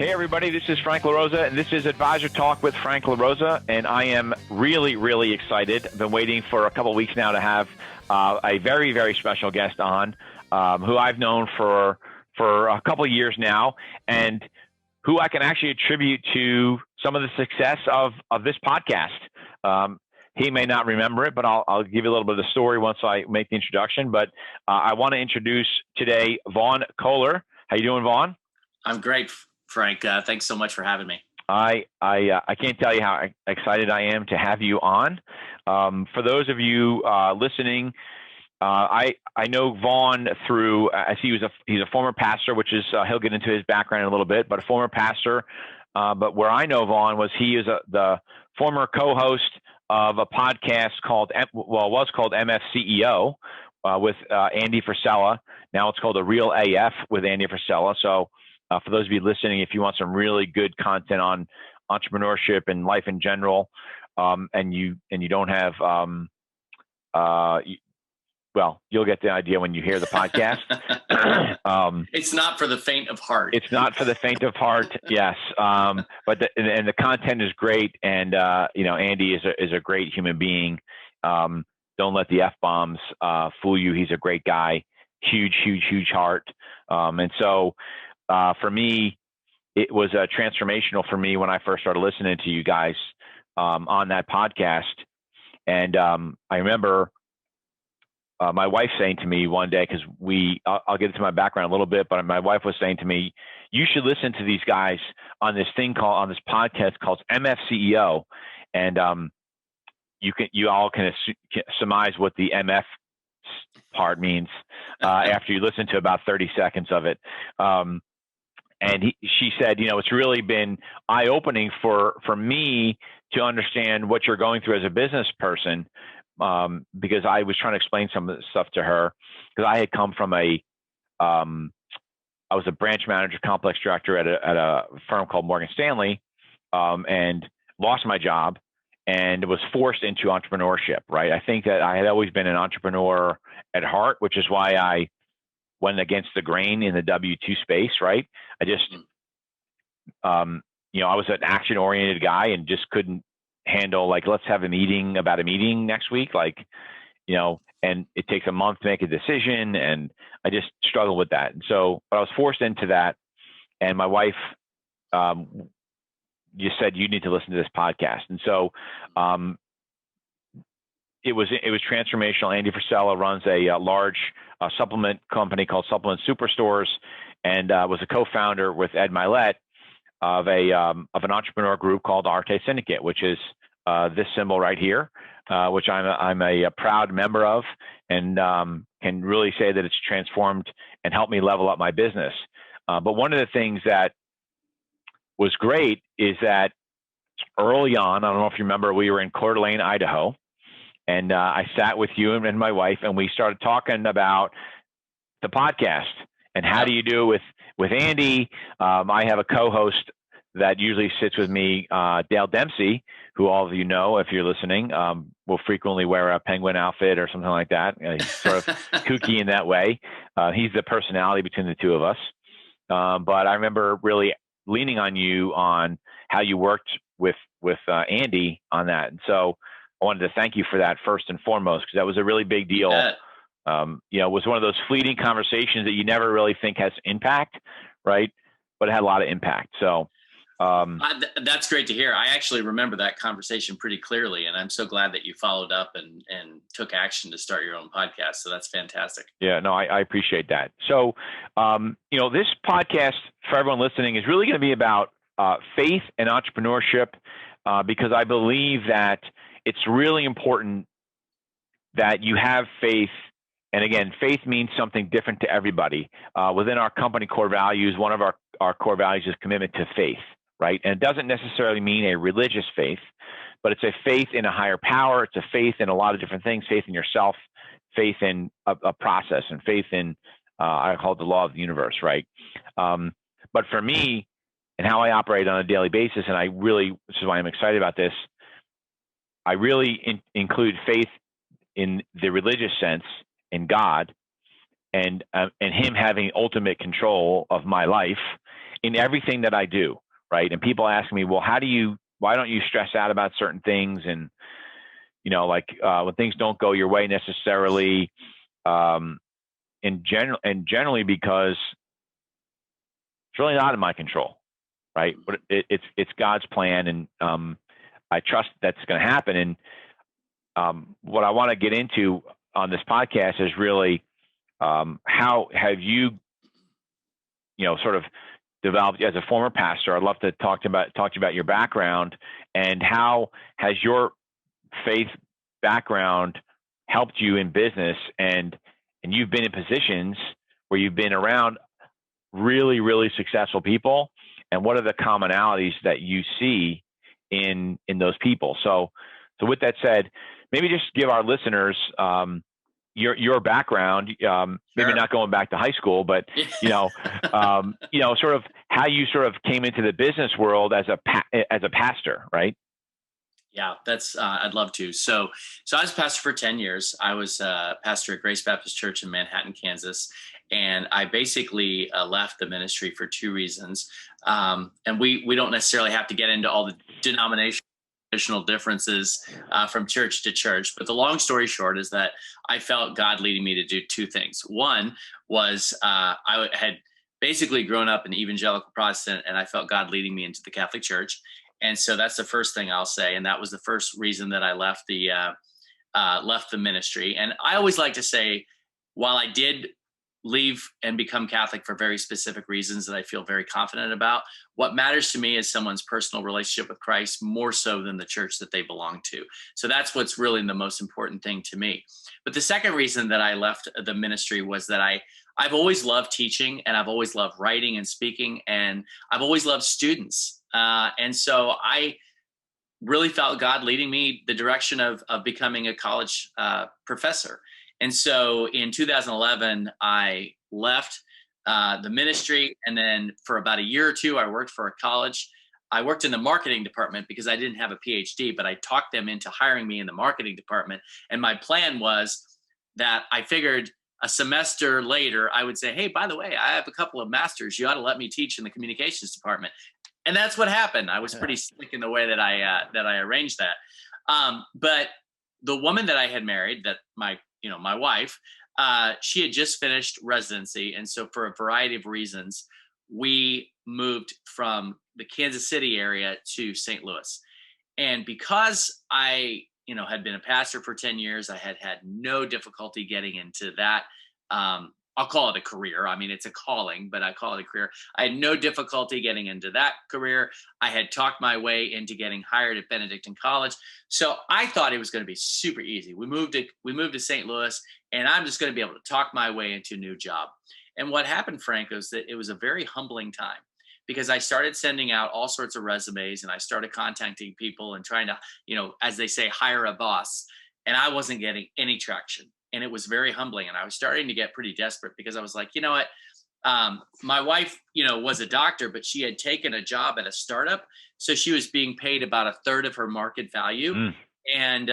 Hey, everybody, this is Frank LaRosa, and this is Advisor Talk with Frank LaRosa, and I am really, really excited. I've been waiting for a couple of weeks now to have a very, very special guest on who I've known for a couple of years now, and who I can actually attribute to some of the success of this podcast. He may not remember it, but I'll give you a little bit of the story once I make the introduction. But I want to introduce today Vaughn Kohler. How you doing, Vaughn? I'm great, Frank. Thanks so much for having me. I can't tell you how excited I am to have you on. For those of you listening, I know Vaughn through, as he's a former pastor, which is he'll get into his background in a little bit, but a former pastor. But where I know Vaughn was he is the former co-host of a podcast called MFCEO with Andy Frisella. Now it's called The Real AF with Andy Frisella. So for those of you listening, if you want some really good content on entrepreneurship and life in general, and you don't have, well, you'll get the idea when you hear the podcast. It's not for the faint of heart. It's not for the faint of heart. Yes. But the content is great. And, Andy is a great human being. Don't let the F-bombs fool you. He's a great guy, huge, huge, huge heart. And so for me, it was transformational for me when I first started listening to you guys on that podcast. And I remember my wife saying to me one day, because I'll get into my background a little bit, but my wife was saying to me, you should listen to these guys on this podcast called MFCEO. And you all can surmise what the MF part means after you listen to about 30 seconds of it. And she said, it's really been eye-opening for me to understand what you're going through as a business person, because I was trying to explain some of the stuff to her, because I had come from I was a branch manager, complex director at a firm called Morgan Stanley, and lost my job and was forced into entrepreneurship, right? I think that I had always been an entrepreneur at heart, which is why I went against the grain in the W-2 space, right? I just, I was an action-oriented guy and just couldn't handle, let's have a meeting about a meeting next week, and it takes a month to make a decision, and I just struggled with that. And so, but I was forced into that, and my wife just said, you need to listen to this podcast. And so it was transformational. Andy Frisella runs a large supplement company called Supplement Superstores, and was a co-founder with Ed Milet of an entrepreneur group called Arte Syndicate, which is this symbol right here, which I'm a proud member of, and can really say that it's transformed and helped me level up my business. But one of the things that was great is that early on, I don't know if you remember, we were in Coeur d'Alene, Idaho, and I sat with you and my wife, and we started talking about the podcast and how do you do it with Andy. I have a co-host that usually sits with me, Dale Dempsey, who all of you know if you're listening, will frequently wear a penguin outfit or something like that. He's sort of kooky in that way. He's the personality between the two of us. But I remember really leaning on you on how you worked with Andy on that. And so I wanted to thank you for that first and foremost, because that was a really big deal. It was one of those fleeting conversations that you never really think has impact, right? But it had a lot of impact. So that's great to hear. I actually remember that conversation pretty clearly, and I'm so glad that you followed up and took action to start your own podcast. So that's fantastic. Yeah, no, I appreciate that. So, this podcast for everyone listening is really going to be about faith and entrepreneurship, because I believe that it's really important that you have faith. And again, faith means something different to everybody. Within our company core values, one of our core values is commitment to faith, right? And it doesn't necessarily mean a religious faith, but it's a faith in a higher power. It's a faith in a lot of different things, faith in yourself, faith in a process, and faith in, I call it the law of the universe, right? But for me, and how I operate on a daily basis, and this is why I'm excited about this, I really include faith in the religious sense, in God, and Him having ultimate control of my life, in everything that I do, right? And people ask me, well, why don't you stress out about certain things? And, like when things don't go your way necessarily, generally because it's really not in my control, right? But it's God's plan, and I trust that's going to happen. And what I want to get into on this podcast is really how have you, sort of developed as a former pastor. I'd love to talk to you about your background, and how has your faith background helped you in business, and you've been in positions where you've been around really, really successful people, and what are the commonalities that you see in those people? So with that said, maybe just give our listeners your background, maybe not going back to high school, but sort of how you sort of came into the business world as a pastor, right? Yeah, that's I'd love to. So I was a pastor for 10 years. I was a pastor at Grace Baptist Church in Manhattan, Kansas. And I basically left the ministry for two reasons. And we don't necessarily have to get into all the denominational differences from church to church. But the long story short is that I felt God leading me to do two things. One was I had basically grown up an evangelical Protestant, and I felt God leading me into the Catholic Church. And so that's the first thing I'll say. And that was the first reason that I left the ministry. And I always like to say, while I did leave and become Catholic for very specific reasons that I feel very confident about, what matters to me is someone's personal relationship with Christ more so than the church that they belong to. So that's what's really the most important thing to me. But the second reason that I left the ministry was that I've always loved teaching, and I've always loved writing and speaking, and I've always loved students. And so I really felt God leading me the direction of becoming a college professor. And so in 2011, I left the ministry. And then for about a year or two, I worked for a college. I worked in the marketing department because I didn't have a PhD, but I talked them into hiring me in the marketing department. And my plan was that I figured a semester later, I would say, hey, by the way, I have a couple of masters. You ought to let me teach in the communications department. And that's what happened. I was pretty slick in the way that I arranged that. But the woman that I had married, that my wife, she had just finished residency. And so for a variety of reasons, we moved from the Kansas City area to St. Louis. And because I, had been a pastor for 10 years, I had no difficulty getting into that. I'll call it a career. I mean, it's a calling, but I call it a career. I had no difficulty getting into that career. I had talked my way into getting hired at Benedictine College. So I thought it was going to be super easy. We moved to St. Louis, and I'm just going to be able to talk my way into a new job. And what happened, Frank, was that it was a very humbling time, because I started sending out all sorts of resumes, and I started contacting people and trying to, as they say, hire a boss. And I wasn't getting any traction. And it was very humbling. And I was starting to get pretty desperate, because I was like, you know what? My wife, was a doctor, but she had taken a job at a startup. So she was being paid about a third of her market value. And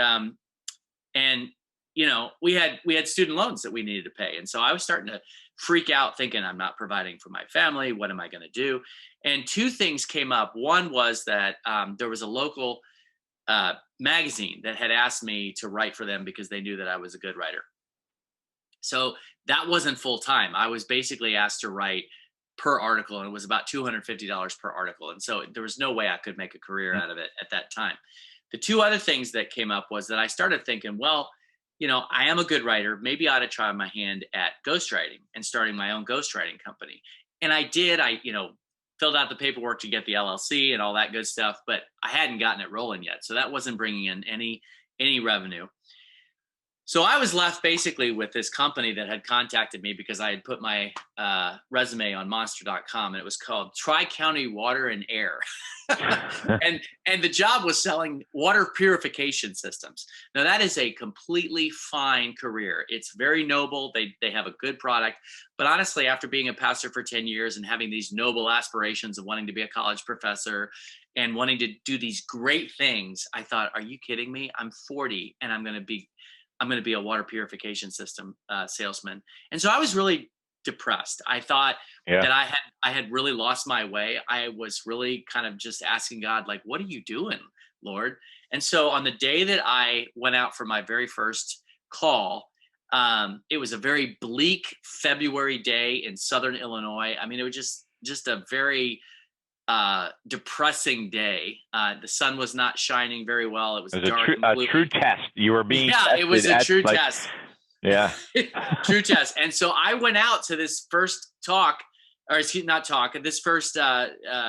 we had student loans that we needed to pay. And so I was starting to freak out, thinking, I'm not providing for my family. What am I going to do? And two things came up. One was that there was a local magazine that had asked me to write for them because they knew that I was a good writer. So that wasn't full time. I was basically asked to write per article, and it was about $250 per article. And so there was no way I could make a career out of it at that time. The two other things that came up was that I started thinking, well, I am a good writer. Maybe I ought to try my hand at ghostwriting and starting my own ghostwriting company. And I did. I filled out the paperwork to get the LLC and all that good stuff, but I hadn't gotten it rolling yet. So that wasn't bringing in any revenue. So I was left basically with this company that had contacted me because I had put my resume on monster.com, and it was called Tri-County Water and Air. and the job was selling water purification systems. Now that is a completely fine career. It's very noble. They have a good product. But honestly, after being a pastor for 10 years and having these noble aspirations of wanting to be a college professor and wanting to do these great things, I thought, are you kidding me? I'm 40 and I'm going to be a water purification system salesman. And so I was really depressed. I thought Yeah. that I had really lost my way. I was really kind of just asking God, like, what are you doing, Lord? And so on the day that I went out for my very first call, it was a very bleak February day in Southern Illinois. I mean, it was just a very depressing day. The sun was not shining very well. It was It was dark and gloomy. a true test. You were being Yeah, tested it was a at, true like, test. yeah. True test. And so I went out to this first talk, or excuse not talk, this first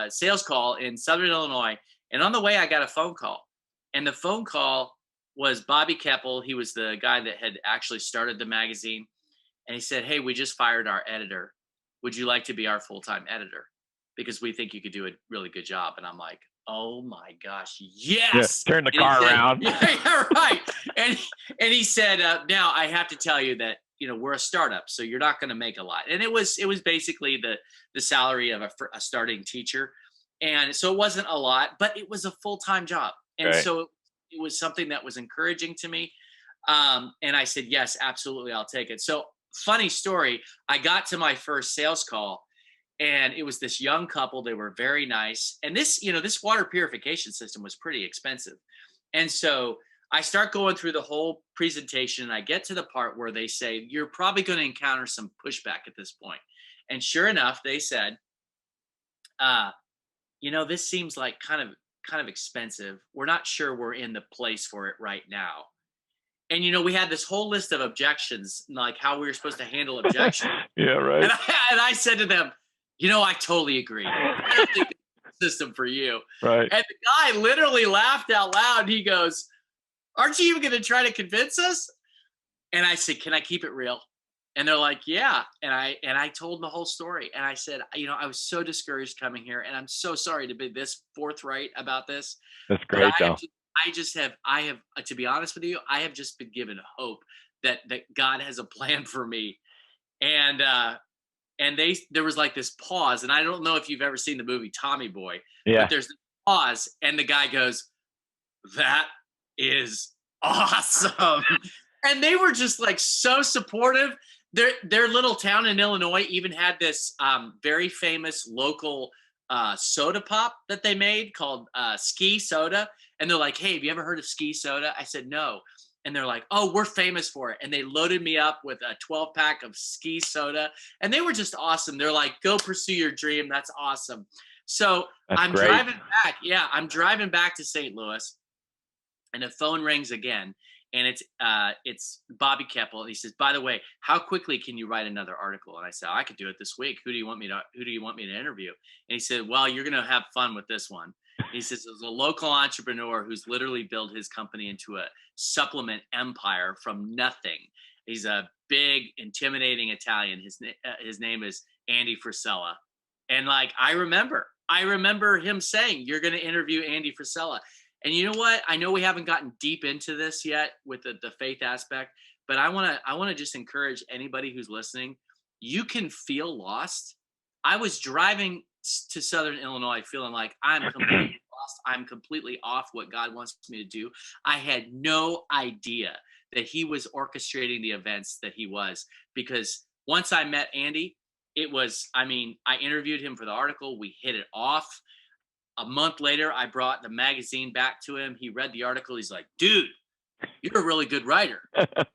sales call in Southern Illinois. And on the way, I got a phone call. And the phone call was Bobby Keppel. He was the guy that had actually started the magazine. And he said, "Hey, we just fired our editor. Would you like to be our full-time editor? Because we think you could do a really good job." And I'm like, oh my gosh, yes. Yeah, turn the And he car said, around. Yeah, right. And he said, now I have to tell you that, we're a startup, so you're not going to make a lot. And it was basically the salary of a starting teacher. And so it wasn't a lot, but it was a full-time job. And Right. so it was something that was encouraging to me. And I said, yes, absolutely, I'll take it. So funny story, I got to my first sales call, and it was this young couple. They were very nice. And this water purification system was pretty expensive. And so I start going through the whole presentation, and I get to the part where they say, you're probably going to encounter some pushback at this point. And sure enough, they said, this seems like kind of expensive. We're not sure we're in the place for it right now. And, we had this whole list of objections, like how we were supposed to handle objections. Yeah, right. And I said to them, I totally agree. I don't think it's a system for you. Right. And the guy literally laughed out loud. He goes, aren't you even going to try to convince us? And I said, can I keep it real? And they're like, yeah. And I told them the whole story. And I said, I was so discouraged coming here, and I'm so sorry to be this forthright about this. That's great, though. I have, to be honest with you, I have just been given hope that God has a plan for me. And there was like this pause, and I don't know if you've ever seen the movie Tommy Boy, Yeah. but there's this pause, and the guy goes, that is awesome. And they were just like so supportive. Their little town in Illinois even had this very famous local soda pop that they made called Ski Soda. And they're like, hey, have you ever heard of Ski Soda? I said, no. And they're like, oh, we're famous for it. And they loaded me up with a 12-pack of Ski Soda. And they were just awesome. They're like, go pursue your dream. That's awesome. So I'm driving back. Yeah, I'm driving back to St. Louis. And the phone rings again. And it's Bobby Keppel. And he says, by the way, how quickly can you write another article? And I said, I could do it this week. Who do you want me to interview? And he said, well, you're going to have fun with this one. He says, there's a local entrepreneur who's literally built his company into a supplement empire from nothing. He's a big, intimidating Italian. His name is Andy Frisella. And like, I remember him saying, you're going to interview Andy Frisella. And you know what? I know we haven't gotten deep into this yet with the faith aspect, but I want to just encourage anybody who's listening. You can feel lost. I was driving to Southern Illinois feeling like I'm completely lost. I'm completely off what God wants me to do. I had no idea that he was orchestrating the events that he was, because once I met Andy, I interviewed him for the article. We hit it off. A month later, I brought the magazine back to him. He read the article. He's like, dude, you're a really good writer. But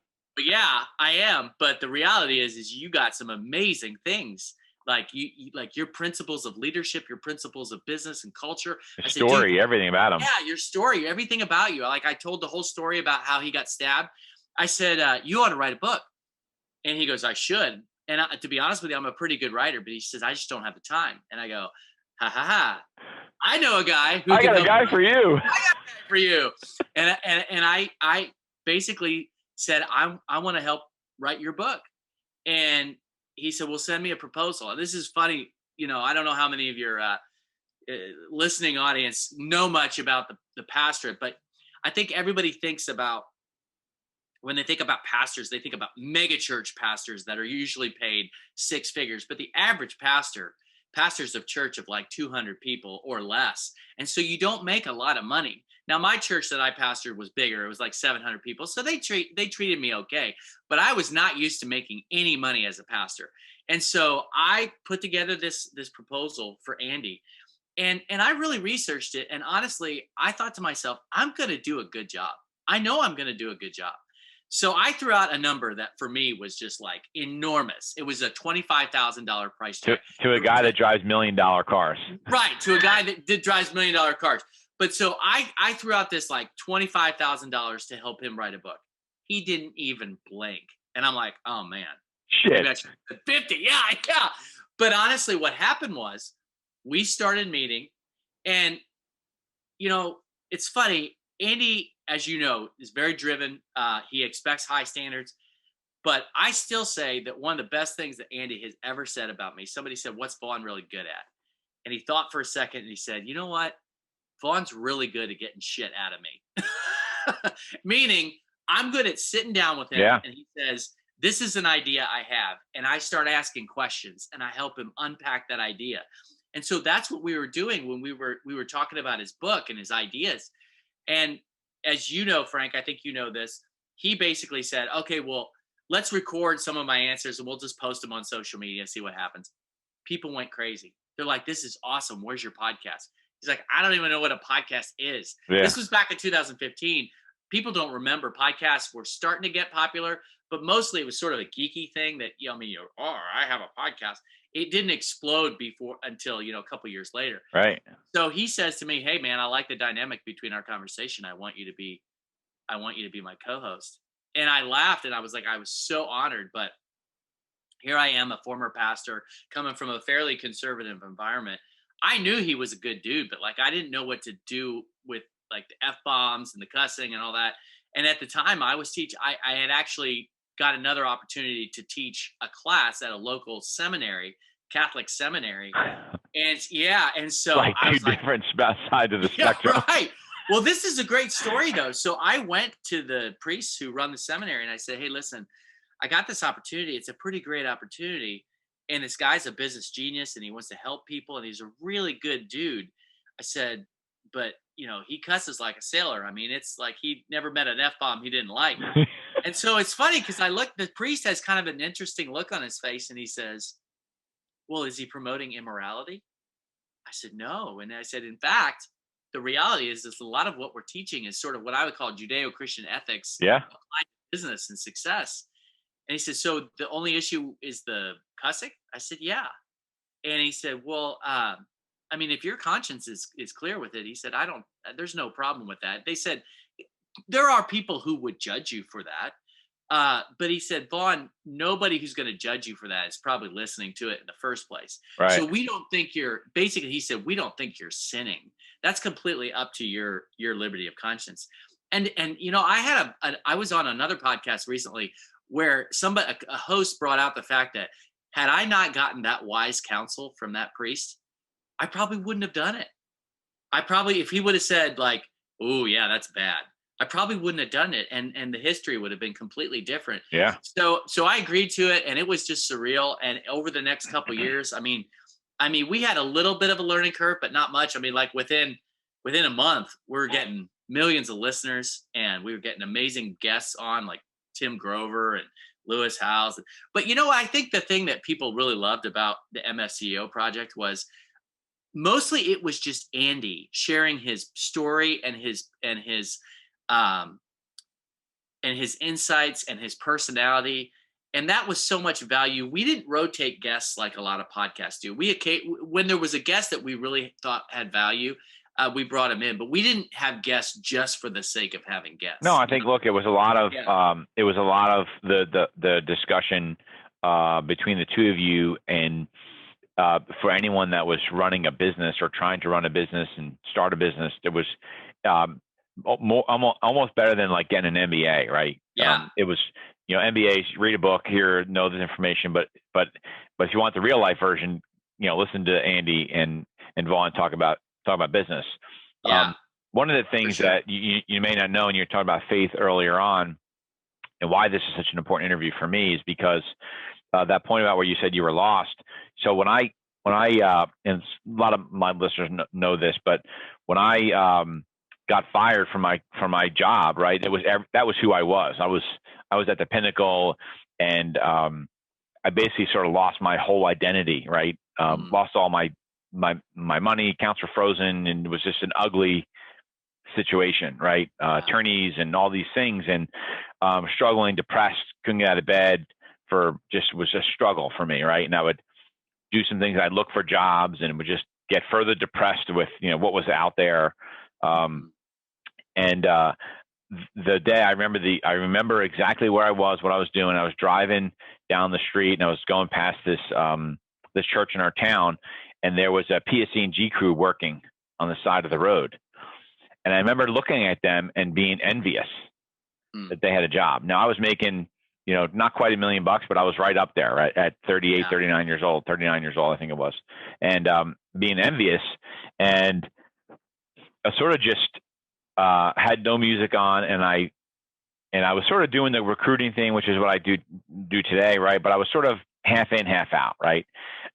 yeah, I am. But the reality is you got some amazing things. Like like your principles of leadership, your principles of business and culture. Your story, everything about him. Yeah, your story, everything about you. Like I told the whole story about how he got stabbed. I said, you ought to write a book. And he goes, I should. And to be honest with you, I'm a pretty good writer. But he says, I just don't have the time. And I go, ha, ha, ha. I know a guy who I got a guy for you. I got a guy for you. And I basically said, I want to help write your book. And he said, well, send me a proposal. And this is funny. I don't know how many of your listening audience know much about the pastorate, but I think everybody thinks about, when they think about pastors, they think about mega church pastors that are usually paid six figures. But the average pastor pastors of church of like 200 people or less. And so you don't make a lot of money. Now, my church that I pastored was bigger. It was like 700 people. So they treated me okay, but I was not used to making any money as a pastor. And so I put together this proposal for Andy, and I really researched it. And honestly, I thought to myself, I'm going to do a good job. I know I'm going to do a good job. So I threw out a number that for me was just like enormous. It was a $25,000 price tag. To a guy that drives $1 million cars. Right. To a guy that drives $1 million cars. But so I threw out this like $25,000 to help him write a book. He didn't even blink. And I'm like, oh man. Shit. 50. Yeah. But honestly, what happened was we started meeting, and it's funny. Andy, as you know, is very driven. He expects high standards. But I still say that one of the best things that Andy has ever said about me, somebody said, what's Vaughn really good at? And he thought for a second and he said, you know what? Vaughn's really good at getting shit out of me. Meaning I'm good at sitting down with him and he says, this is an idea I have. And I start asking questions and I help him unpack that idea. And so that's what we were doing when we were talking about his book and his ideas. And as you know, Frank, I think you know this, he basically said, okay, well, let's record some of my answers and we'll just post them on social media and see what happens. People went crazy. They're like, this is awesome. Where's your podcast? He's like, I don't even know what a podcast is. Yeah. This was back in 2015. People don't remember podcasts were starting to get popular, but mostly it was sort of a geeky thing that, I have a podcast. It didn't explode until, a couple years later. Right. So he says to me, hey man, I like the dynamic between our conversation. I want you to be my co-host. And I laughed and I was like, I was so honored, but here I am, a former pastor coming from a fairly conservative environment. I knew he was a good dude, but like, I didn't know what to do with like the F-bombs and the cussing and all that. And at the time I was I had actually got another opportunity to teach a class at a local seminary, Catholic seminary. And so like two different sides of the spectrum. Right. Well, this is a great story though. So I went to the priests who run the seminary and I said, hey, listen, I got this opportunity. It's a pretty great opportunity. And this guy's a business genius and he wants to help people and he's a really good dude. I said, but he cusses like a sailor. I mean, it's like he never met an F-bomb he didn't like. And so it's funny because the priest has kind of an interesting look on his face and he says, well, is he promoting immorality? I said, no. And I said, in fact, the reality is a lot of what we're teaching is sort of what I would call Judeo-Christian ethics. Yeah. Applied to business and success. And he said, so the only issue is the cussing? I said, yeah. And he said, well, I mean, if your conscience is clear with it, he said, there's no problem with that. They said, there are people who would judge you for that. But he said, Vaughn, nobody who's going to judge you for that is probably listening to it in the first place. Right. So we don't think he said, we don't think you're sinning. That's completely up to your liberty of conscience. And I was on another podcast recently where a host brought out the fact that had I not gotten that wise counsel from that priest, I probably wouldn't have done it. If he would have said like, oh yeah, that's bad, I probably wouldn't have done it. And the history would have been completely different. Yeah. So I agreed to it and it was just surreal. And over the next couple of years, I mean, we had a little bit of a learning curve, but not much. I mean, like within a month, we're getting millions of listeners and we were getting amazing guests on like Tim Grover and Lewis Howes. But I think the thing that people really loved about the MSCEO project was mostly it was just Andy sharing his story and his insights and his personality. And that was so much value. We didn't rotate guests like a lot of podcasts do. When there was a guest that we really thought had value, we brought him in, but we didn't have guests just for the sake of having guests. No, I think, look, it was a lot of the discussion between the two of you and for anyone that was running a business or trying to run a business and start a business, it was almost better than like getting an MBA, right? Yeah. It was, MBAs, read a book here, know this information, but if you want the real life version, listen to Andy and Vaughn talk about business. Yeah. One of the things that you may not know, and you're talking about faith earlier on, and why this is such an important interview for me is because that point about where you said you were lost. So when I and a lot of my listeners know this, but when I got fired from my job, right, that was who I was. I was at the pinnacle, and I basically sort of lost my whole identity, right? Lost all my money, accounts were frozen, and it was just an ugly situation, right? Attorneys and all these things, and struggling, depressed, couldn't get out of bed, was a struggle for me, right? And I would do some things. I'd look for jobs and would just get further depressed with, what was out there. And the day I remember exactly where I was, what I was doing. I was driving down the street and I was going past this church in our town, and there was a PSE&G crew working on the side of the road. And I remember looking at them and being envious that they had a job. Now I was making, not quite $1 million, but I was right up there, right, at 38, 39 years old, I think it was. And being envious, and I sort of just had no music on, and I was sort of doing the recruiting thing, which is what I do today, right? But I was sort of half in, half out, right?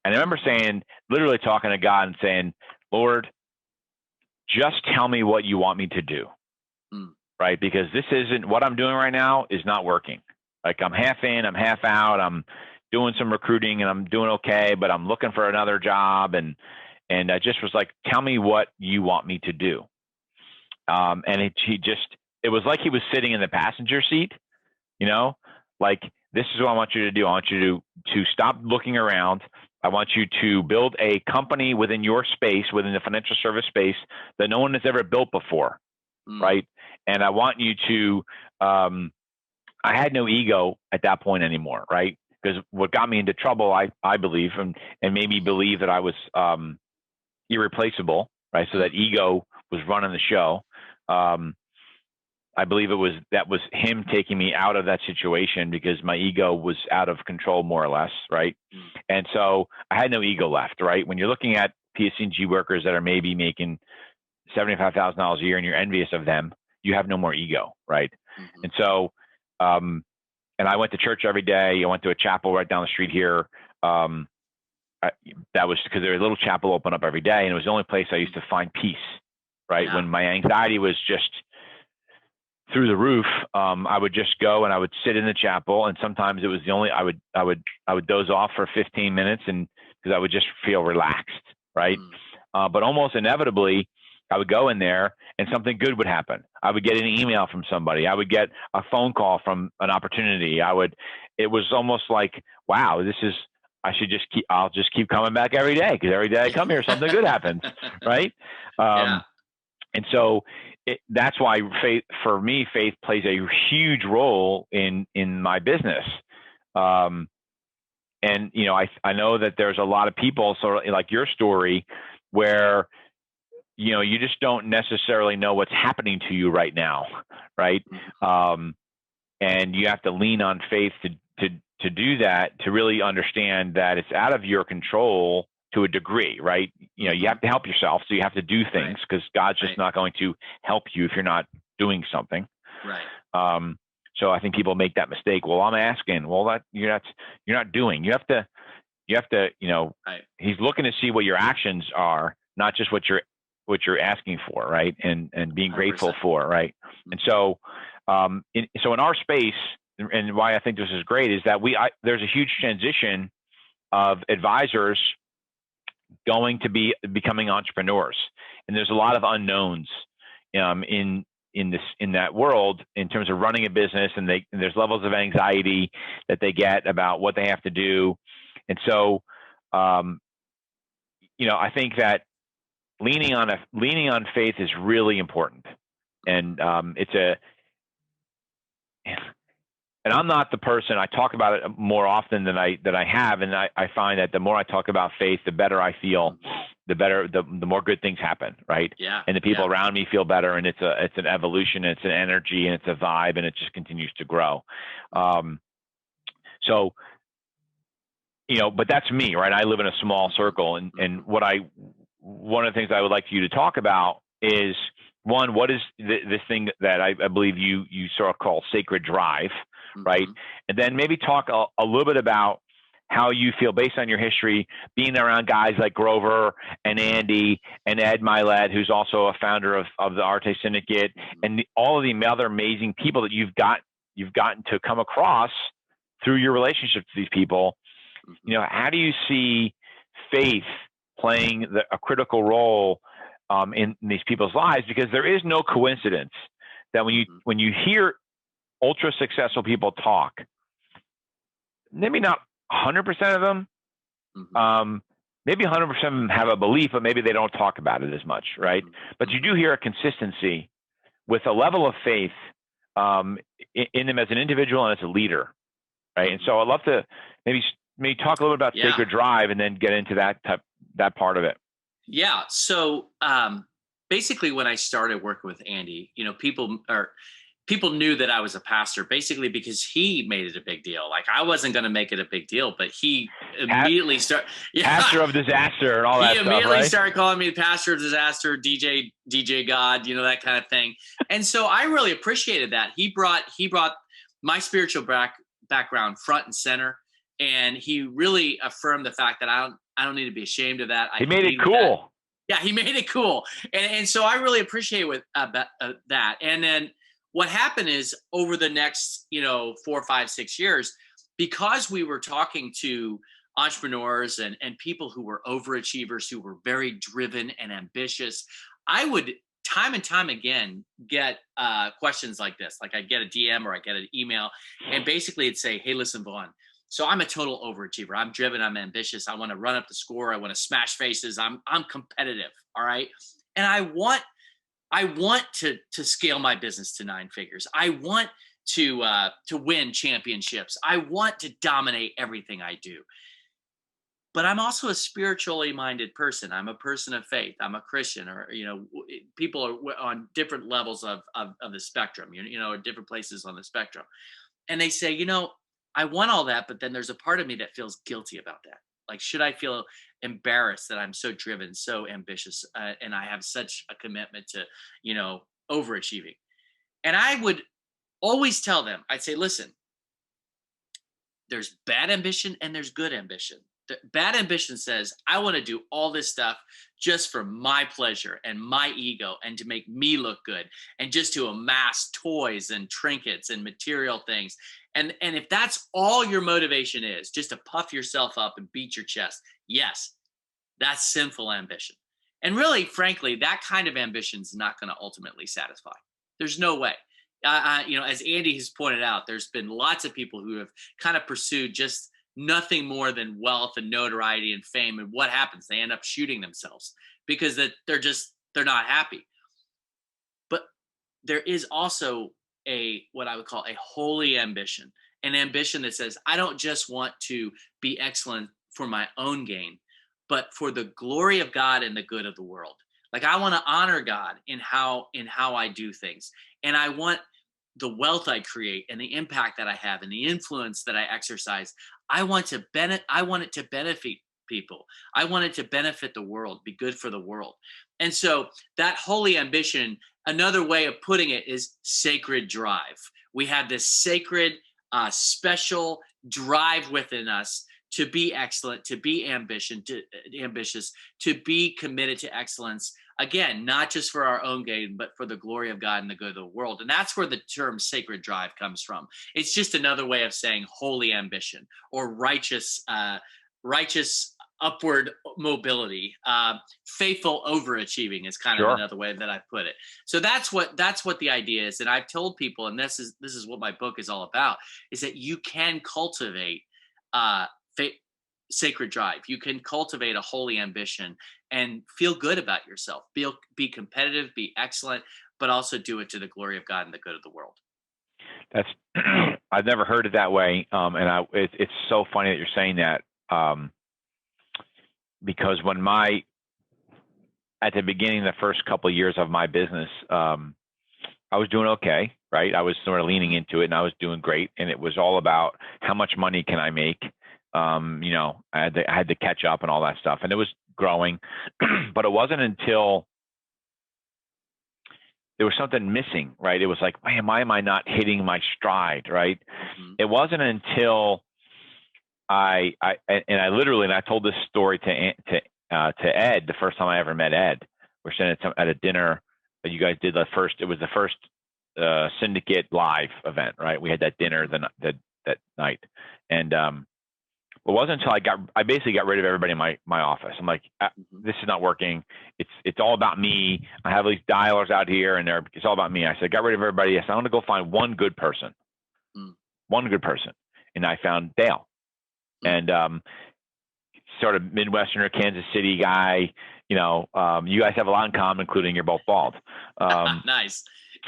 And I remember literally talking to God and saying, Lord, just tell me what you want me to do, right? Because this isn't what I'm doing right now is not working. Like, I'm half in, I'm half out. I'm doing some recruiting and I'm doing okay, but I'm looking for another job. And I just was like, tell me what you want me to do. And it was like he was sitting in the passenger seat, like, this is what I want you to do. I want you to stop looking around. I want you to build a company within your space, within the financial service space, that no one has ever built before, right? And I want you to, I had no ego at that point anymore, right? Because what got me into trouble, I believe, and made me believe that I was irreplaceable, right? So that ego was running the show. I believe that was him taking me out of that situation because my ego was out of control, more or less, right? And so I had no ego left, right? When you're looking at PSE&G workers that are maybe making $75,000 a year and you're envious of them, you have no more ego, right? And so, and I went to church every day. I went to a chapel right down the street here. That was because there was a little chapel open up every day, and it was the only place I used to find peace, right? Yeah. When my anxiety was just through the roof, I would just go and I would sit in the chapel, and sometimes it was I would doze off for 15 minutes, and because I would just feel relaxed, right? But almost inevitably, I would go in there and something good would happen. I would get an email from somebody. I would get a phone call from an opportunity. It was almost like, wow, I'll just keep coming back every day, because every day I come here, something good happens, right? And so that's why faith plays a huge role in my business. And, I know that there's a lot of people, sort of like your story, where, you just don't necessarily know what's happening to you right now, right? And you have to lean on faith to do that, to really understand that it's out of your control to a degree, right? You have to help yourself, so you have to do things, because God's just not going to help you if you're not doing something. Right. So I think people make that mistake. Well, I'm asking. Well, that you're not doing. You have to. He's looking to see what your actions are, not just what you're asking for, right? And being 100%. Grateful for, right? And so, in our space, and why I think this is great is that there's a huge transition of advisors going to be becoming entrepreneurs, and there's a lot of unknowns in that world in terms of running a business, and there's levels of anxiety that they get about what they have to do, and so I think that leaning on faith is really important, and and I'm not the person. I talk about it more often than I have, and I find that the more I talk about faith, the better I feel, the more good things happen, right? Yeah. And the people around me feel better, and it's an evolution, it's an energy, and it's a vibe, and it just continues to grow. So, but that's me, right? I live in a small circle, and one of the things I would like you to talk about is, one, what is this thing that I believe you sort of call sacred drive, right? And then maybe talk a little bit about how you feel based on your history, being around guys like Grover and Andy and Ed Milet, who's also a founder of the Arte Syndicate, and all of the other amazing people that you've gotten to come across through your relationships with these people. How do you see faith playing a critical role in these people's lives? Because there is no coincidence that when you hear ultra successful people talk, maybe not 100% of them, maybe 100% of them have a belief, but maybe they don't talk about it as much, right? But you do hear a consistency with a level of faith in them as an individual and as a leader, right? And so I'd love to maybe talk a little bit about Sacred Drive and then get into that part of it. Yeah. So basically, when I started working with Andy, people knew that I was a pastor basically because he made it a big deal. Like I wasn't going to make it a big deal, but he immediately started. Pastor of disaster and all that stuff, right? He immediately started calling me pastor of disaster, DJ God, that kind of thing. And so I really appreciated that. He brought my spiritual background front and center. And he really affirmed the fact that I don't need to be ashamed of that. He made it cool. Yeah, he made it cool. And so I really appreciate that. And then what happened is over the next, 4, 5, 6 years, because we were talking to entrepreneurs and people who were overachievers, who were very driven and ambitious, I would time and time again get questions like this. Like I'd get a DM or I get an email and basically it'd say, hey, listen, Vaughn, so I'm a total overachiever. I'm driven. I'm ambitious. I want to run up the score. I want to smash faces. I'm competitive. All right. And I want to scale my business to 9 figures. I want to win championships. I want to dominate everything I do. But I'm also a spiritually minded person. I'm a person of faith. I'm a Christian, or people are on different levels of the spectrum. Or different places on the spectrum, and they say, I want all that, but then there's a part of me that feels guilty about that. Like, should I feel embarrassed that I'm so driven, so ambitious, and I have such a commitment to, overachieving? And I would always tell them, I'd say, listen, there's bad ambition and there's good ambition. The bad ambition says, I want to do all this stuff just for my pleasure and my ego and to make me look good and just to amass toys and trinkets and material things. And if that's all your motivation is, just to puff yourself up and beat your chest, yes, that's sinful ambition. And really, frankly, that kind of ambition is not going to ultimately satisfy. There's no way. As Andy has pointed out, there's been lots of people who have kind of pursued just nothing more than wealth and notoriety and fame. And what happens? They end up shooting themselves because they're not happy. But there is also what I would call a holy ambition, an ambition that says, I don't just want to be excellent for my own gain, but for the glory of God and the good of the world. Like I want to honor God in how I do things. And I want the wealth I create and the impact that I have and the influence that I exercise. I want it to benefit people. I want it to benefit the world, be good for the world. And so that holy ambition, another way of putting it is sacred drive. We have this sacred, special drive within us to be excellent, to be ambitious, to be committed to excellence. Again, not just for our own gain, but for the glory of God and the good of the world. And that's where the term sacred drive comes from. It's just another way of saying holy ambition or righteous upward mobility. Faithful overachieving is kind of another way that I put it. So that's what the idea is. And I've told people, and this is what my book is all about, is that you can cultivate sacred drive. You can cultivate a holy ambition and feel good about yourself. Be competitive, be excellent, but also do it to the glory of God and the good of the world. That's I've never heard it that way, and it's so funny that you're saying that, because at the beginning, the first couple of years of my business, I was doing okay, right? I was sort of leaning into it, and I was doing great, and it was all about how much money can I make. I had to catch up and all that stuff, and it was growing, but it wasn't until there was something missing, right? It was like, man, why am I not hitting my stride, right? Mm-hmm. It wasn't until and I told this story to Ed the first time I ever met Ed. We're sitting at a dinner that you guys did it was the first syndicate live event, right? We had that dinner that night, and it wasn't until I basically got rid of everybody in my office. I'm like, this is not working. It's all about me. I have these dialers out here, and it's all about me. I said, got rid of everybody. I said, I'm going to go find one good person, and I found Dale, and sort of Midwesterner, Kansas City guy. You guys have a lot in common, including you're both bald. Nice.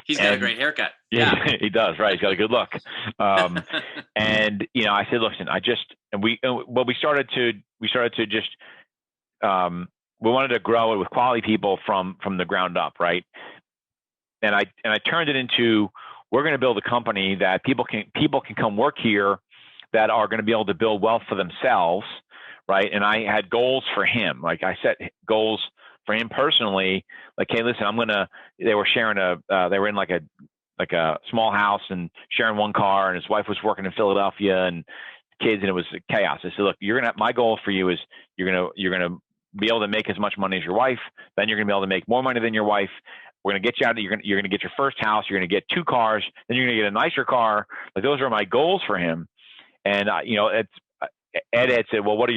He's got a great haircut. Yeah, he does. Right. He's got a good look. And I said, listen, we started to just, we wanted to grow it with quality people from the ground up. Right. And I turned it into, we're going to build a company that people can come work here that are going to be able to build wealth for themselves. Right. And I had goals for him. Like I set goals for him personally, like, hey, listen, they were sharing they were in like a small house and sharing one car, and his wife was working in Philadelphia and kids, and it was chaos. I said, look, my goal for you is you're going to be able to make as much money as your wife. Then you're going to be able to make more money than your wife. We're going to get you out. You're going to get your first house. You're going to get 2 cars. Then you're going to get a nicer car. Like, those are my goals for him. And, Ed said, well, what is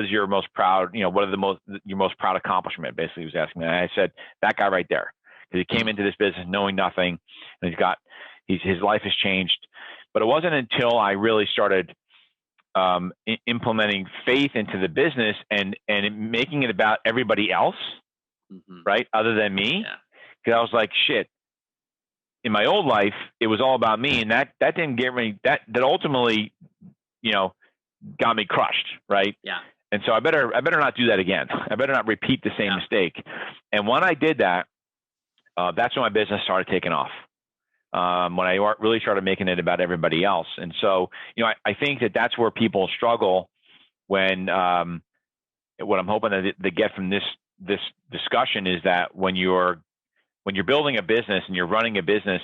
your most proud, what are your most proud accomplishment? Basically, he was asking me. And I said, that guy right there, because he came into this business knowing nothing, and his life has changed. But it wasn't until I really started implementing faith into the business and making it about everybody else, right, other than me, because I was like, shit. In my old life, it was all about me, and that didn't get me. That ultimately, got me crushed, right? Yeah. And so I better not do that again. I better not repeat the same mistake. And when I did that, that's when my business started taking off. When I really started making it about everybody else. And so, I think that's where people struggle when, what I'm hoping that they get from this discussion is that when you're building a business and you're running a business,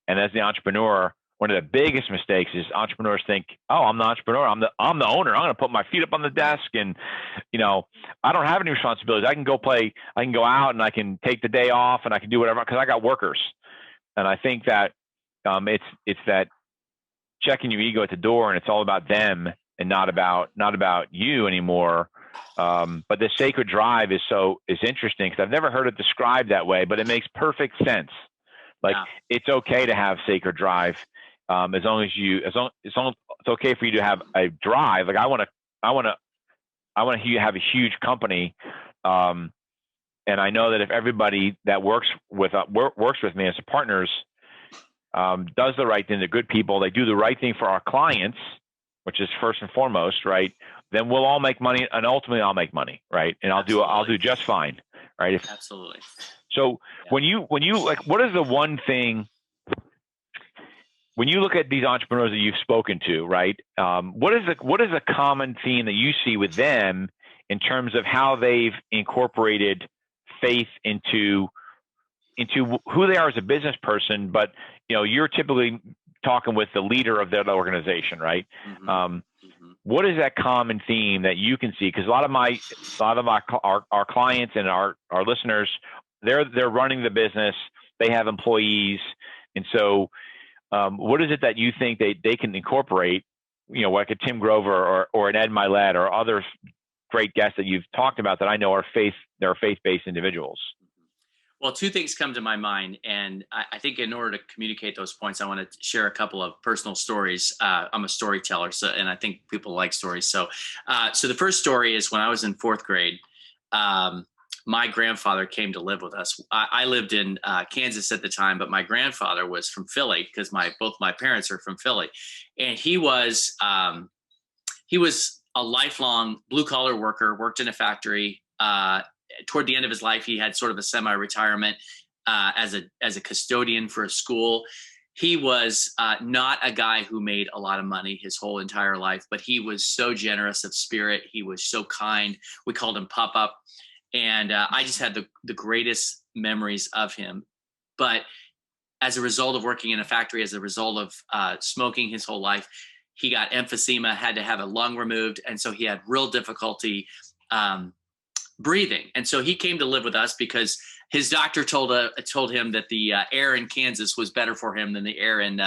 and as the entrepreneur, one of the biggest mistakes is entrepreneurs think, oh, I'm the entrepreneur. I'm the owner. I'm going to put my feet up on the desk, and, I don't have any responsibilities. I can go out and I can take the day off and I can do whatever, because I got workers. And I think that it's that checking your ego at the door, and it's all about them and not about you anymore. But the sacred drive is interesting, because I've never heard it described that way, but it makes perfect sense. Like, it's okay to have sacred drive. As long as it's okay for you to have a drive. Like, I want to have a huge company. And I know that if everybody that works with me as partners, does the right thing, they're good people, they do the right thing for our clients, which is first and foremost, right? Then we'll all make money, and ultimately I'll make money, right? And I'll do just fine, right? Absolutely. So when you like, what is the one thing, when you look at these entrepreneurs that you've spoken to, right? What is the common theme that you see with them in terms of how they've incorporated faith into who they are as a business person? But you're typically talking with the leader of that organization, right? What is that common theme that you can see? Because a lot of our clients and our listeners, they're running the business, they have employees, and so. What is it that you think they can incorporate, like a Tim Grover or an Ed Milet or other great guests that you've talked about that I know they're faith-based individuals? Well, 2 things come to my mind. And I think in order to communicate those points, I want to share a couple of personal stories. I'm a storyteller, and I think people like stories. So the first story is when I was in 4th grade, my grandfather came to live with us. I lived in Kansas at the time, but my grandfather was from Philly, because both my parents are from Philly. And he was a lifelong blue-collar worker, worked in a factory. Toward the end of his life, he had sort of a semi-retirement as a custodian for a school. He was not a guy who made a lot of money his whole entire life, but he was so generous of spirit. He was so kind. We called him Pop-Up. And I just had the greatest memories of him. But as a result of working in a factory, as a result of smoking his whole life, he got emphysema, had to have a lung removed. And so he had real difficulty breathing. And so he came to live with us because his doctor told him that the air in Kansas was better for him than the air in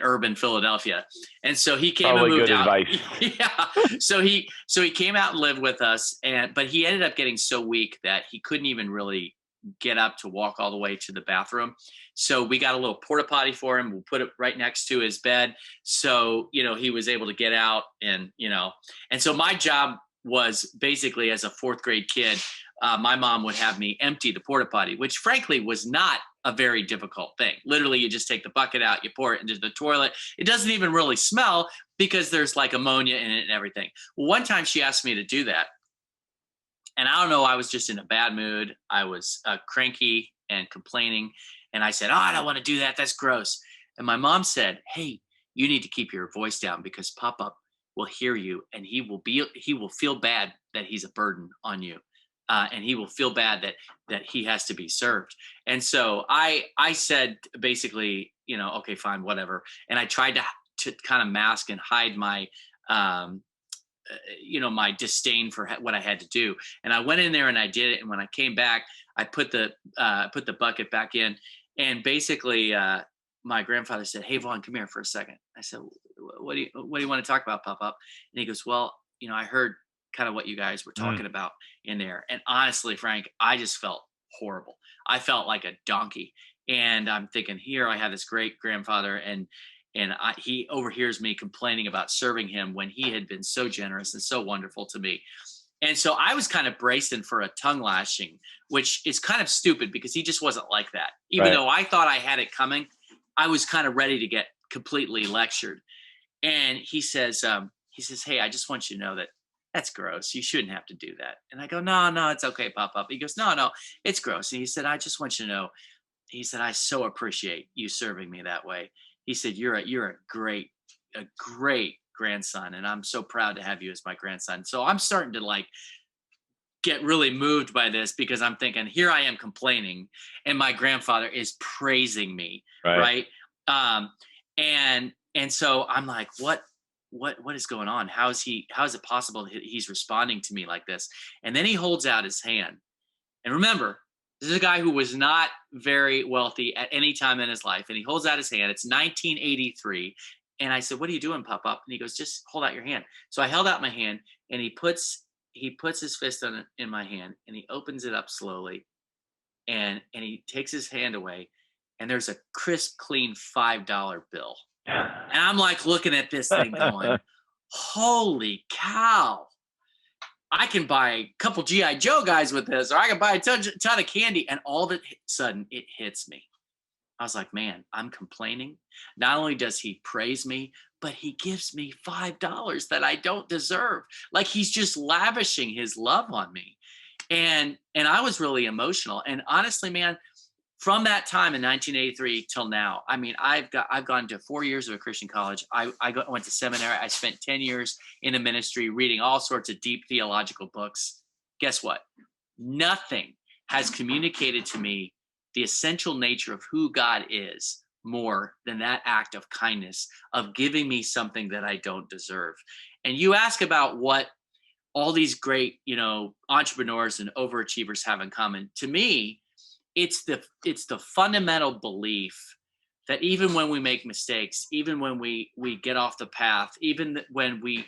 urban Philadelphia. And so he came Probably and moved good out. Advice. Yeah. So he came out and lived with us, but he ended up getting so weak that he couldn't even really get up to walk all the way to the bathroom. So we got a little porta potty for him. We'll put it right next to his bed. So, he was able to get out and so my job was basically, as a fourth grade kid, my mom would have me empty the porta potty, which frankly was not a very difficult thing. Literally, you just take the bucket out, you pour it into the toilet. It doesn't even really smell because there's like ammonia in it and everything. Well, one time she asked me to do that. And I don't know, I was just in a bad mood. I was cranky and complaining. And I said, I don't want to do that. That's gross. And my mom said, hey, you need to keep your voice down because Papa will hear you and he will feel bad that he's a burden on you. And he will feel bad that he has to be served. And so I said, basically, okay, fine, whatever. And I tried to kind of mask and hide my, my disdain for what I had to do. And I went in there and I did it. And when I came back, I put the bucket back in. And basically, my grandfather said, hey, Vaughn, come here for a second. I said, what do you want to talk about, Pop Up? And he goes, well, I heard kind of what you guys were talking about in there. And honestly, Frank, I just felt horrible. I felt like a donkey. And I'm thinking, here I have this great grandfather and he overhears me complaining about serving him when he had been so generous and so wonderful to me. And so I was kind of bracing for a tongue lashing, which is kind of stupid because he just wasn't like that. Even though I thought I had it coming, I was kind of ready to get completely lectured. And he says, hey, I just want you to know that that's gross. You shouldn't have to do that. And I go, no, it's okay, Pop Up. He goes, no, it's gross. And he said, I just want you to know, he said, I so appreciate you serving me that way. He said, you're a great grandson. And I'm so proud to have you as my grandson. So I'm starting to get really moved by this because I'm thinking, here I am complaining and my grandfather is praising me. Right. And so I'm like, what is going on? How is it possible that he's responding to me like this? And then he holds out his hand. And remember, this is a guy who was not very wealthy at any time in his life. And he holds out his hand. It's 1983. And I said, what are you doing, Pop Up? And he goes, just hold out your hand. So I held out my hand and he puts his fist in my hand and he opens it up slowly. And he takes his hand away and there's a crisp, clean $5 bill. And I'm like looking at this thing going, holy cow. I can buy a couple G.I. Joe guys with this, or I can buy a ton of candy. And all of a sudden it hits me. I was like, man, I'm complaining. Not only does he praise me, but he gives me $5 that I don't deserve. Like he's just lavishing his love on me. And I was really emotional. And honestly, man, from that time in 1983 till now, I mean, I've gone to 4 years of a Christian college. I went to seminary. I spent 10 years in the ministry reading all sorts of deep theological books. Guess what? Nothing has communicated to me the essential nature of who God is more than that act of kindness, of giving me something that I don't deserve. And you ask about what all these great, entrepreneurs and overachievers have in common. To me, it's the fundamental belief that even when we make mistakes, even when we get off the path, even when we,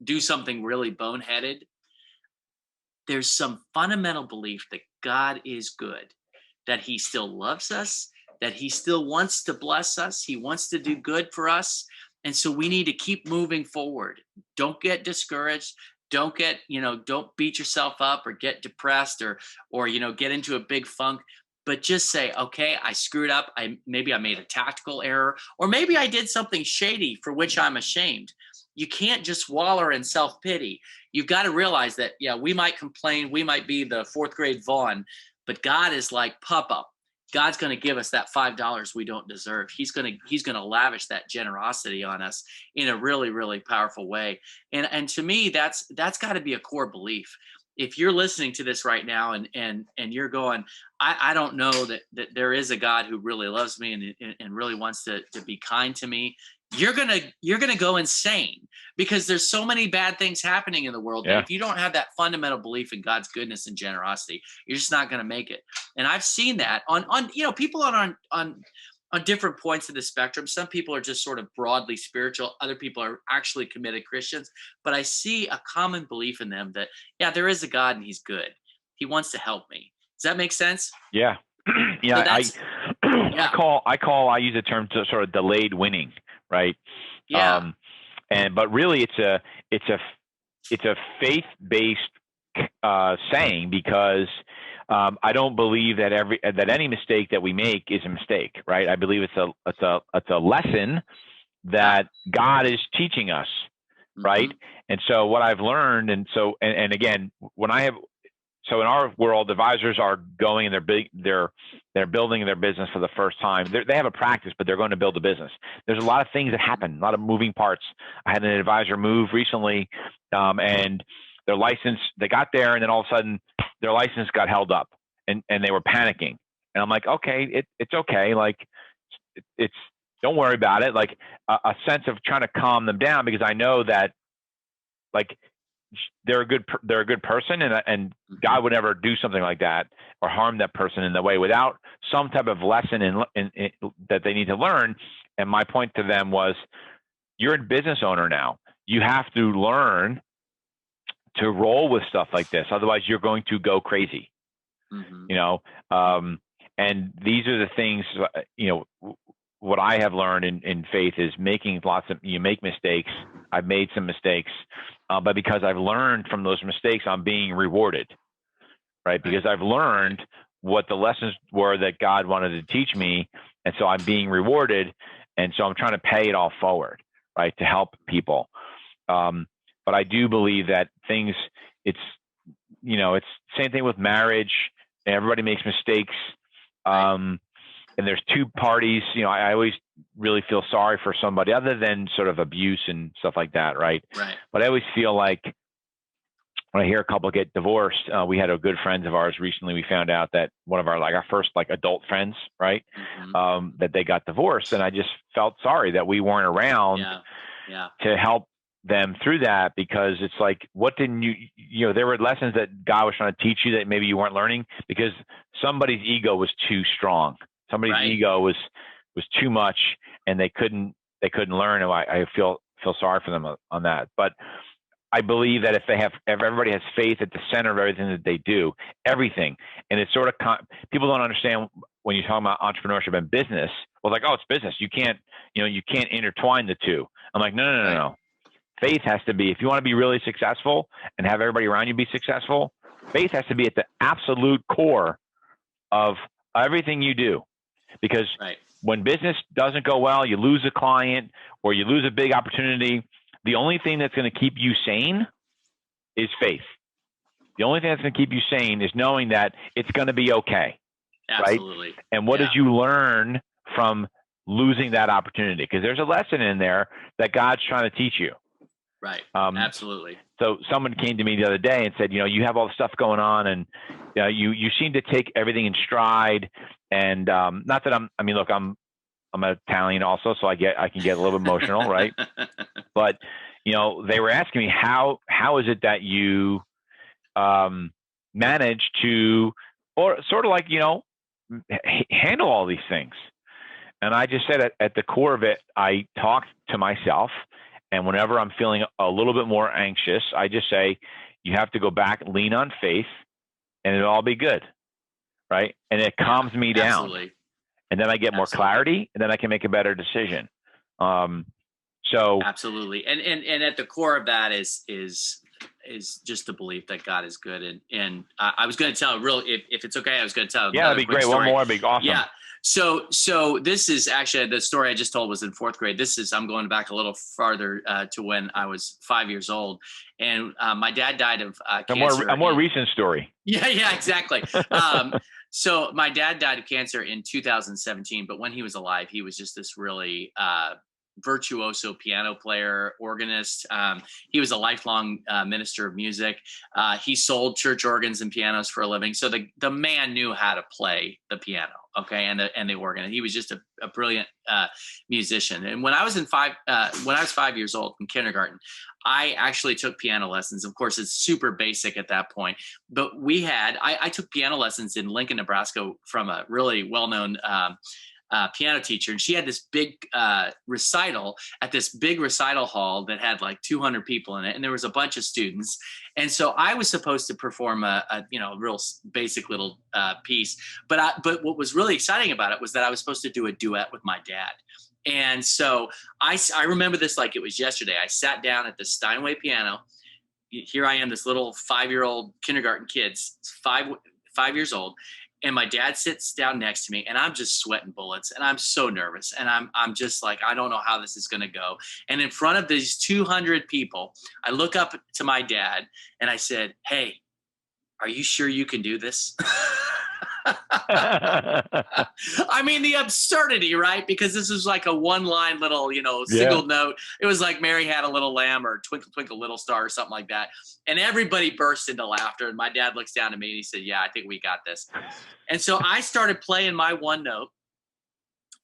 do something really boneheaded, there's some fundamental belief that God is good, that he still loves us, that he still wants to bless us. He wants to do good for us. And so we need to keep moving forward. Don't get discouraged. Don't get, don't beat yourself up or get depressed or get into a big funk, but just say, okay, I screwed up. Maybe I made a tactical error, or maybe I did something shady for which I'm ashamed. You can't just wallow in self-pity. You've got to realize that, we might complain. We might be the fourth grade Vaughn, but God is like Papa. God's going to give us that $5 we don't deserve. He's going to lavish that generosity on us in a really, really powerful way. And to me, that's got to be a core belief. If you're listening to this right now and you're going, I don't know that there is a God who really loves me and really wants to be kind to me, you're gonna go insane, because there's so many bad things happening in the world that if you don't have that fundamental belief in God's goodness and generosity, you're just not gonna make it. And I've seen that on people on different points of the spectrum. Some people are just sort of broadly spiritual. Other people are actually committed Christians. But I see a common belief in them that, there is a God and he's good. He wants to help me. Does that make sense? Yeah. Yeah. So I use the term to sort of delayed winning, right? Yeah. But really it's a faith-based saying, because I don't believe that any mistake that we make is a mistake, right? I believe it's a lesson that God is teaching us, right? And so what I've learned, and again, so in our world, advisors are going and they're building their business for the first time. They have a practice, but they're going to build a business. There's a lot of things that happen, a lot of moving parts. I had an advisor move recently, and their license, they got there, and then all of a sudden their license got held up, and they were panicking. And I'm like, okay, it's okay. Like it's don't worry about it. Like a sense of trying to calm them down, because I know that like they're a good person, and God would never do something like that or harm that person in that way without some type of lesson in that they need to learn. And my point to them was, you're a business owner now. You have to learn to roll with stuff like this. Otherwise you're going to go crazy, and these are the things, what I have learned in faith is you make mistakes. I've made some mistakes, but because I've learned from those mistakes, I'm being rewarded, right? Because I've learned what the lessons were that God wanted to teach me. And so I'm being rewarded. And so I'm trying to pay it all forward, right? To help people. But I do believe that it's same thing with marriage. Everybody makes mistakes. And there's two parties. I always really feel sorry for somebody other than sort of abuse and stuff like that, right? Right. But I always feel like when I hear a couple get divorced, we had a good friends of ours recently. We found out that one of our first adult friends, right, that they got divorced, and I just felt sorry that we weren't around to help them through that, because it's like, what didn't there were lessons that God was trying to teach you that maybe you weren't learning because somebody's ego was too strong. Somebody's ego was too much, and they couldn't learn. And I feel sorry for them on that. But I believe that if everybody has faith at the center of everything that they do, everything, and it's sort of people don't understand when you're talking about entrepreneurship and business. Well, like, oh, it's business. You can't intertwine the two. I'm like, no. Faith has to be, if you want to be really successful and have everybody around you be successful, faith has to be at the absolute core of everything you do. Because when business doesn't go well, you lose a client or you lose a big opportunity, the only thing that's going to keep you sane is faith. The only thing that's going to keep you sane is knowing that it's going to be okay. Absolutely. Right? And what did you learn from losing that opportunity? Because there's a lesson in there that God's trying to teach you. Right. Absolutely. So someone came to me the other day and said, you have all this stuff going on, and you seem to take everything in stride. And not that I'm Italian also, so I can get a little emotional, right? But they were asking me how is it that you manage to, or sort of like handle all these things. And I just said at the core of it, I talk to myself. And whenever I'm feeling a little bit more anxious, I just say, you have to go back, lean on faith, and it'll all be good, right? And it calms me down. Absolutely. And then I get more clarity, and then I can make a better decision. So absolutely. And at the core of that is just the belief that God is good. And I was going to tell if it's okay, I was going to tell. Yeah, that'd be great. Story. One more, would be awesome. Yeah. So this is actually, the story I just told was in fourth grade. I'm going back a little farther to when I was 5 years old, and my dad died of cancer. A more recent story. Yeah, exactly. So my dad died of cancer in 2017, but when he was alive, he was just this really virtuoso piano player, organist. He was a lifelong minister of music. He sold church organs and pianos for a living. So the man knew how to play the piano, okay, and the organ. And he was just a brilliant musician. And when I was 5 years old in kindergarten, I actually took piano lessons. Of course, it's super basic at that point, but I took piano lessons in Lincoln, Nebraska, from a really well-known piano teacher, and she had this big recital at this big recital hall that had like 200 people in it, and there was a bunch of students, and so I was supposed to perform a real basic little piece, but what was really exciting about it was that I was supposed to do a duet with my dad. And so I remember this like it was yesterday. I sat down at the Steinway piano. Here I am, this little 5-year-old kindergarten kid, 5 years old. And my dad sits down next to me, and I'm just sweating bullets, and I'm so nervous, and I'm just like, I don't know how this is going to go. And in front of these 200 people, I look up to my dad, and I said, "Hey, are you sure you can do this?" I mean, the absurdity, right? Because this is like a one-line little, single note. It was like Mary Had a Little Lamb or Twinkle, Twinkle, Little Star or something like that. And everybody burst into laughter. And my dad looks down at me and he said, "Yeah, I think we got this." And so I started playing my one note.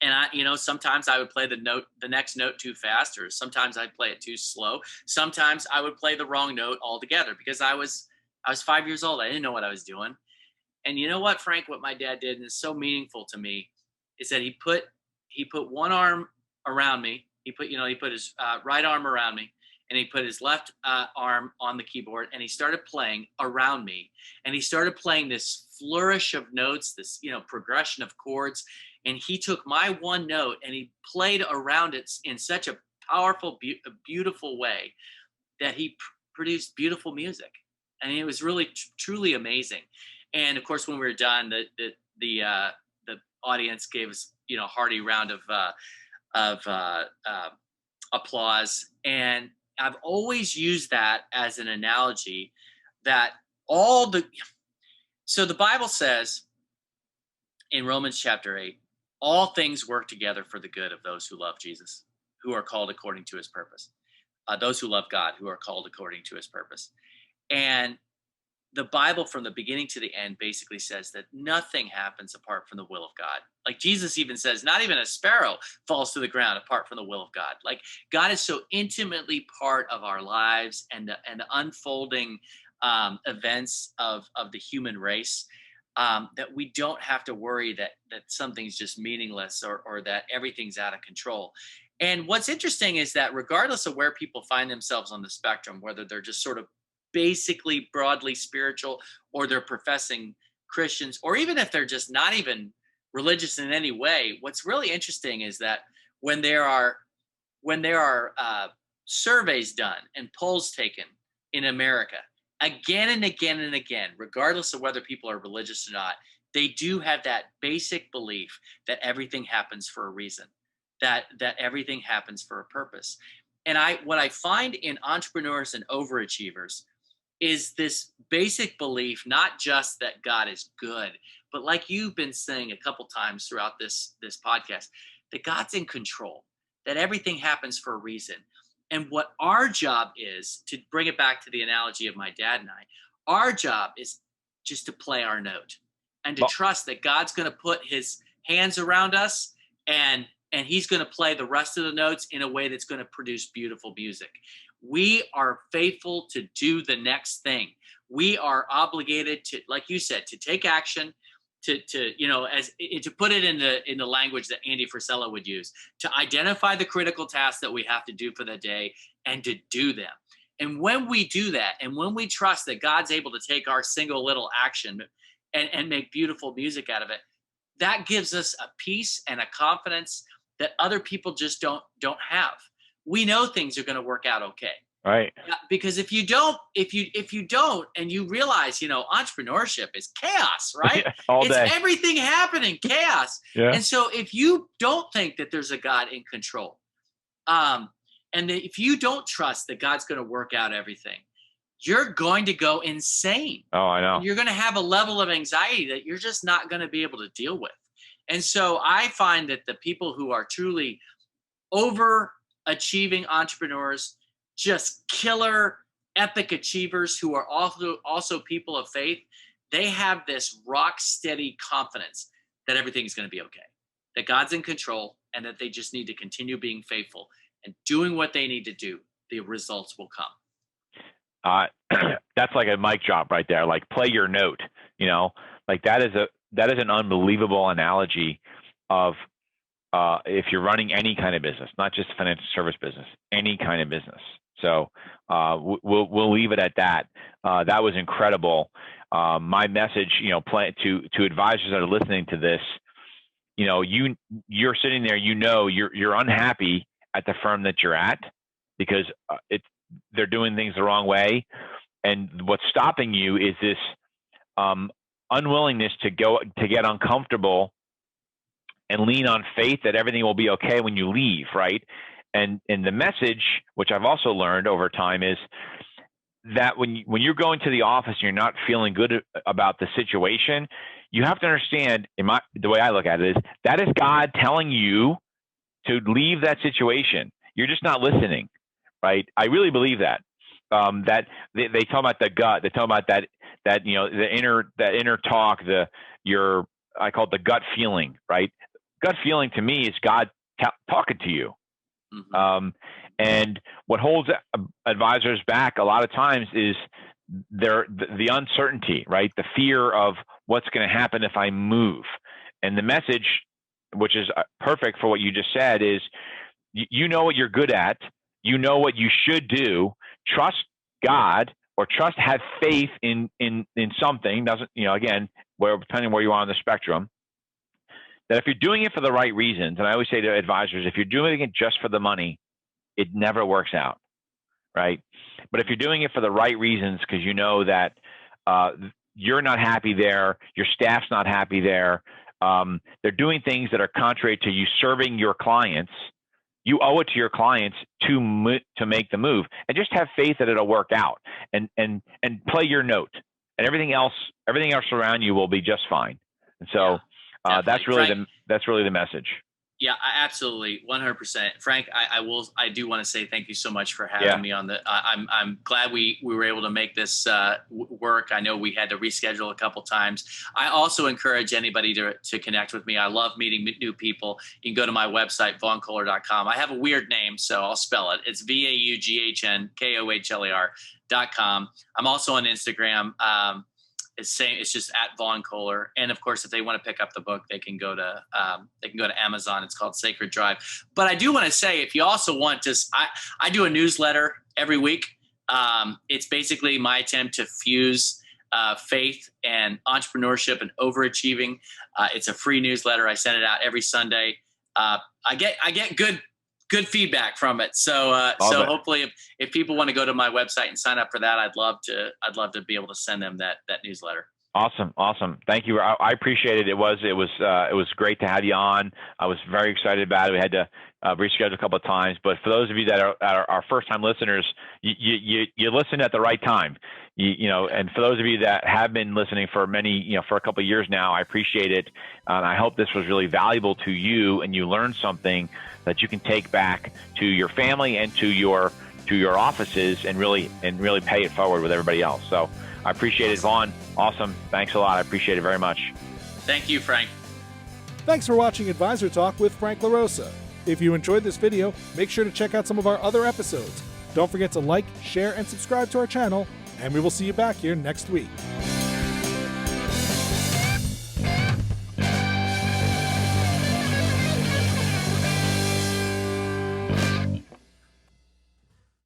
And sometimes I would play the next note too fast, or sometimes I'd play it too slow. Sometimes I would play the wrong note altogether because I was 5 years old. I didn't know what I was doing. And you know what, Frank, what my dad did, and it's so meaningful to me, is that he put one arm around me. He put his right arm around me, and he put his left arm on the keyboard, and he started playing around me. And he started playing this flourish of notes, this, progression of chords. And he took my one note and he played around it in such a powerful, beautiful way that he produced beautiful music. And it was really, truly amazing. And of course, when we were done, the audience gave us, a hearty round of applause. And I've always used that as an analogy that so the Bible says in Romans chapter 8, all things work together for the good of those who love Jesus, who are called according to his purpose. Those who love God, who are called according to his purpose. And the Bible from the beginning to the end basically says that nothing happens apart from the will of God. Like Jesus even says, not even a sparrow falls to the ground apart from the will of God. Like God is so intimately part of our lives and the unfolding events of the human race that we don't have to worry that something's just meaningless or that everything's out of control. And what's interesting is that regardless of where people find themselves on the spectrum, whether they're just sort of basically broadly spiritual, or they're professing Christians, or even if they're just not even religious in any way, what's really interesting is that when there are surveys done and polls taken in America again and again and again, regardless of whether people are religious or not, they do have that basic belief that everything happens for a reason, that everything happens for a purpose. And what I find in entrepreneurs and overachievers is this basic belief, not just that God is good, but like you've been saying a couple times throughout this podcast, that God's in control, that everything happens for a reason. And what our job is, to bring it back to the analogy of my dad and I, our job is just to play our note and to trust that God's going to put his hands around us and he's going to play the rest of the notes in a way that's going to produce beautiful music. We are faithful to do the next thing. We are obligated to, like you said, to take action, to put it in the language that Andy Frisella would use, to identify the critical tasks that we have to do for the day and to do them. And when we do that, and when we trust that God's able to take our single little action and make beautiful music out of it, that gives us a peace and a confidence that other people just don't have. We know things are going to work out okay. Right. Because if you don't, and you realize, entrepreneurship is chaos, right? All day. It's everything happening, chaos. Yeah. And so if you don't think that there's a God in control, and if you don't trust that God's going to work out everything, you're going to go insane. Oh, I know. You're going to have a level of anxiety that you're just not going to be able to deal with. And so I find that the people who are truly over achieving entrepreneurs, just killer, epic achievers who are also people of faith, they have this rock steady confidence that everything's going to be okay, that God's in control, and that they just need to continue being faithful and doing what they need to do. The results will come. That's like a mic drop right there. Like, play your note, like that is an unbelievable analogy of if you're running any kind of business, not just financial service business, any kind of business. So we'll leave it at that. That was incredible. My message, to advisors that are listening to this, you're sitting there, you're unhappy at the firm that you're at because they're doing things the wrong way, and what's stopping you is this unwillingness to get uncomfortable and lean on faith that everything will be okay when you leave, right? And the message, which I've also learned over time, is that when you're going to the office and you're not feeling good about the situation, you have to understand, the way I look at it is, that is God telling you to leave that situation. You're just not listening, right? I really believe that. That they talk about the gut. They talk about that the inner talk. I call it the gut feeling, right? Gut feeling to me is God talking to you. Mm-hmm. And what holds advisors back a lot of times is the uncertainty, right? The fear of what's going to happen if I move. And the message, which is perfect for what you just said, is you know what you're good at. You know what you should do. Trust God, or have faith in something. Doesn't, again, depending on where you are on the spectrum, that if you're doing it for the right reasons, and I always say to advisors, if you're doing it just for the money, it never works out, right? But if you're doing it for the right reasons, because you know that you're not happy there, your staff's not happy there, they're doing things that are contrary to you serving your clients, you owe it to your clients to make the move, and just have faith that it'll work out, and play your note, and everything else around you will be just fine. And so that's really the message. Yeah, absolutely, 100%. Frank, I do want to say thank you so much for having me on the. I'm glad we were able to make this work. I know we had to reschedule a couple times. I also encourage anybody to connect with me. I love meeting new people. You can go to my website, vaughnkohler.com. I have a weird name, so I'll spell it. It's VAUGHNKOHLER.com. I'm also on Instagram. It's just at Vaughn Kohler. And of course, if they want to pick up the book, they can go to Amazon. It's called Sacred Drive. But I do want to say, if you also want to, I do a newsletter every week. It's basically my attempt to fuse faith and entrepreneurship and overachieving. It's a free newsletter. I send it out every Sunday. I get good feedback from it. So hopefully if people want to go to my website and sign up for that, I'd love to be able to send them that newsletter. Awesome. Thank you. I appreciate it. It was great to have you on. I was very excited about it. We had to reschedule a couple of times, but for those of you that are our first time listeners, you listen at the right time. And for those of you that have been listening for for a couple of years now, I appreciate it. I hope this was really valuable to you, and you learned something that you can take back to your family and to your offices, and really pay it forward with everybody else. So I appreciate it, Vaughn. Awesome. Thanks a lot. I appreciate it very much. Thank you, Frank. Thanks for watching Advisor Talk with Frank LaRosa. If you enjoyed this video, make sure to check out some of our other episodes. Don't forget to like, share, and subscribe to our channel, and we will see you back here next week.